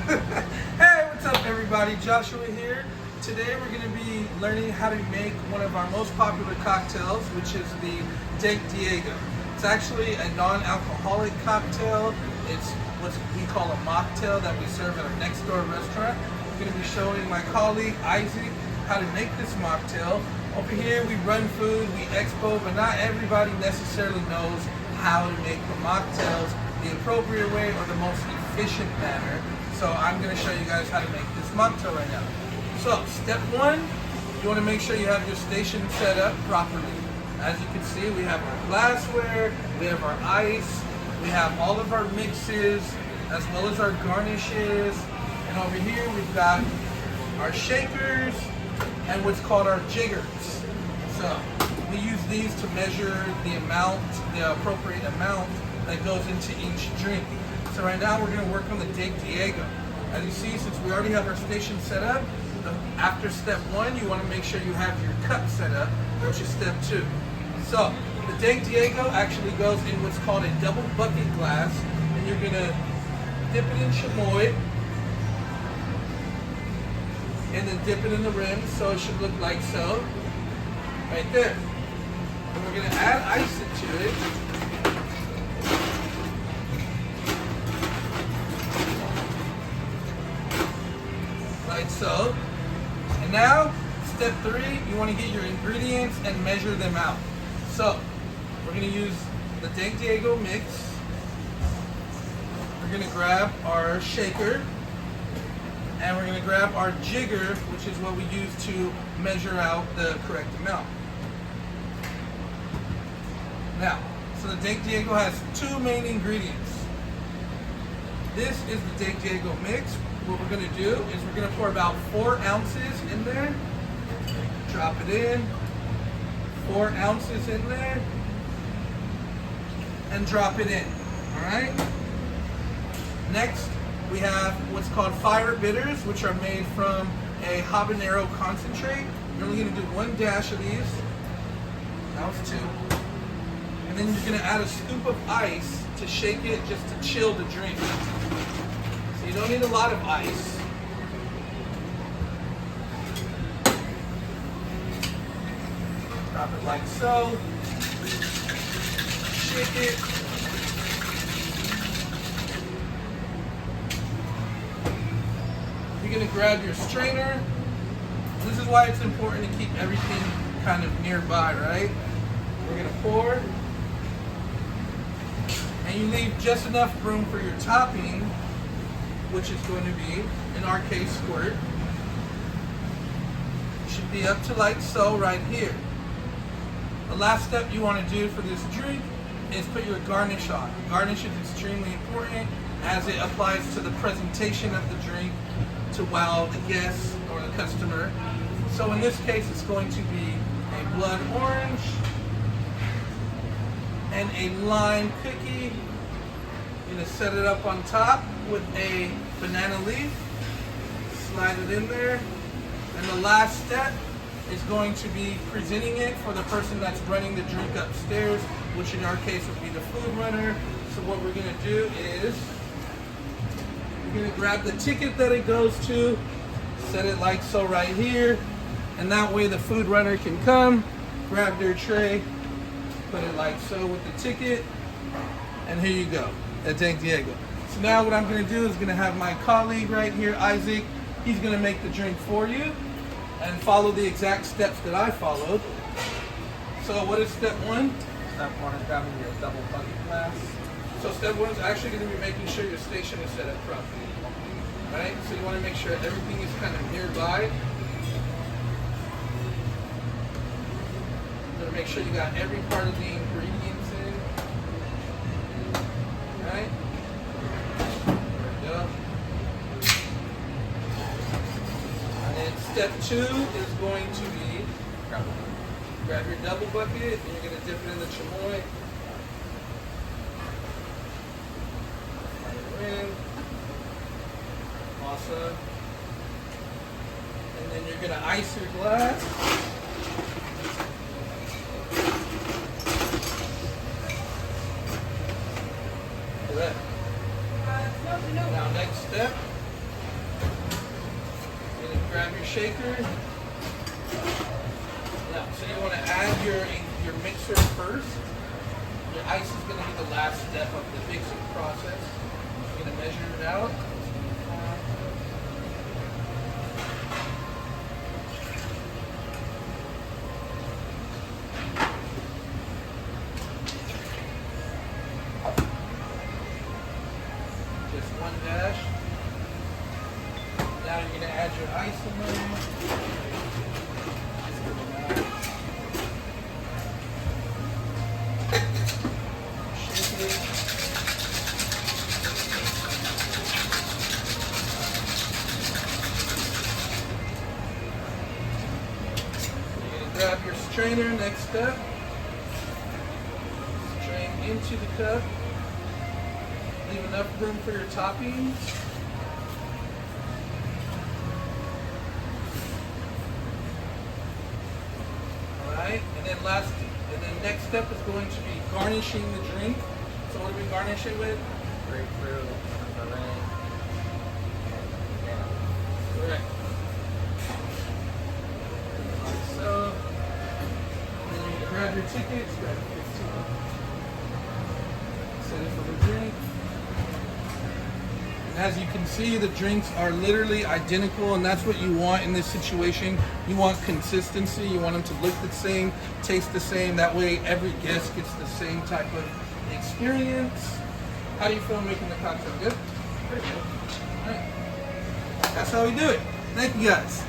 Hey, what's up everybody? Joshua here. Today we're going to be learning how to make one of our most popular cocktails, which is the Dank Diego. It's actually a non-alcoholic cocktail. It's what we call a mocktail that we serve at our next door restaurant. I'm going to be showing my colleague Isaac how to make this mocktail. Over here we run food, we expo, but not everybody necessarily knows how to make the mocktails the appropriate way or the most efficient manner. So I'm going to show you guys how to make this mocktail right now. So step one, you want to make sure you have your station set up properly. As you can see, we have our glassware, we have our ice, we have all of our mixes, as well as our garnishes. And over here we've got our shakers and what's called our jiggers. So we use these to measure the amount, the appropriate amount that goes into each drink. So right now we're going to work on the Dank Diego. As you see, since we already have our station set up, after step one, you want to make sure you have your cup set up, which is step two. So the Dank Diego actually goes in what's called a double bucket glass, and you're going to dip it in chamoy, and then dip it in the rim, so it should look like so, right there. And we're going to add ice into it. Like so. And now, step three, you want to get your ingredients and measure them out. So, we're going to use the Dank Diego mix. We're going to grab our shaker. And we're going to grab our jigger, which is what we use to measure out the correct amount. Now, so the Dank Diego has two main ingredients. This is the Dank Diego mix. What we're going to do is we're going to pour about 4 ounces in there. Drop it in. 4 ounces in there. And drop it in. Alright? Next, we have what's called fire bitters, which are made from a habanero concentrate. You're only going to do 1 dash of these. That was 2. And then you're going to add a scoop of ice to shake it just to chill the drink. So you don't need a lot of ice. Drop it like so. Shake it. You're going to grab your strainer. This is why it's important to keep everything kind of nearby, right? We're going to pour. And you leave just enough room for your topping, which is going to be, in our case, squirt. Should be up to like so right here. The last step you want to do for this drink is put your garnish on. Garnish is extremely important as it applies to the presentation of the drink to wow the guest or the customer. So in this case, it's going to be a blood orange and a lime cookie. You're going to set it up on top with a banana leaf. Slide it in there. And the last step is going to be presenting it for the person that's running the drink upstairs, which in our case would be the food runner. So what we're going to do is we're going to grab the ticket that it goes to, set it like so right here, and that way the food runner can come, grab their tray, put it like so with the ticket, and here you go, at Dank Diego. So now what I'm going to do is going to have my colleague right here, Isaac, he's going to make the drink for you and follow the exact steps that I followed. So what is step one? Step one is grabbing your double bucket glass. So step one is actually going to be making sure your station is set up properly. Right? So you want to make sure everything is kind of nearby. You want to make sure you got every part of the ingredients in. Right? There we go. And then step two is going to be grab your double bucket and you're going to dip it in the chamoy. Awesome. And then you're going to ice your glass. Correct. Now next step, grab your shaker. Now, so you want to add your mixer first. Your ice is going to be the last step of the mixing process. You're going to measure it out. Just one dash. Now you're going to add your ice in there. Shake it. You're going to grab your strainer, next step. Strain into the cup. Leave enough room for your toppings. Alright, and then next step is going to be garnishing the drink. So what do we garnish it with? Grapefruit, meringue. Correct. Like so. And then you grab your tickets, grab your 15. Set it for the drink. And as you can see, the drinks are literally identical, and that's what you want in this situation. You want consistency. You want them to look the same, taste the same. That way every guest gets the same type of experience. How do you feel making the cocktail? Good? Pretty good. All right. That's how we do it. Thank you guys.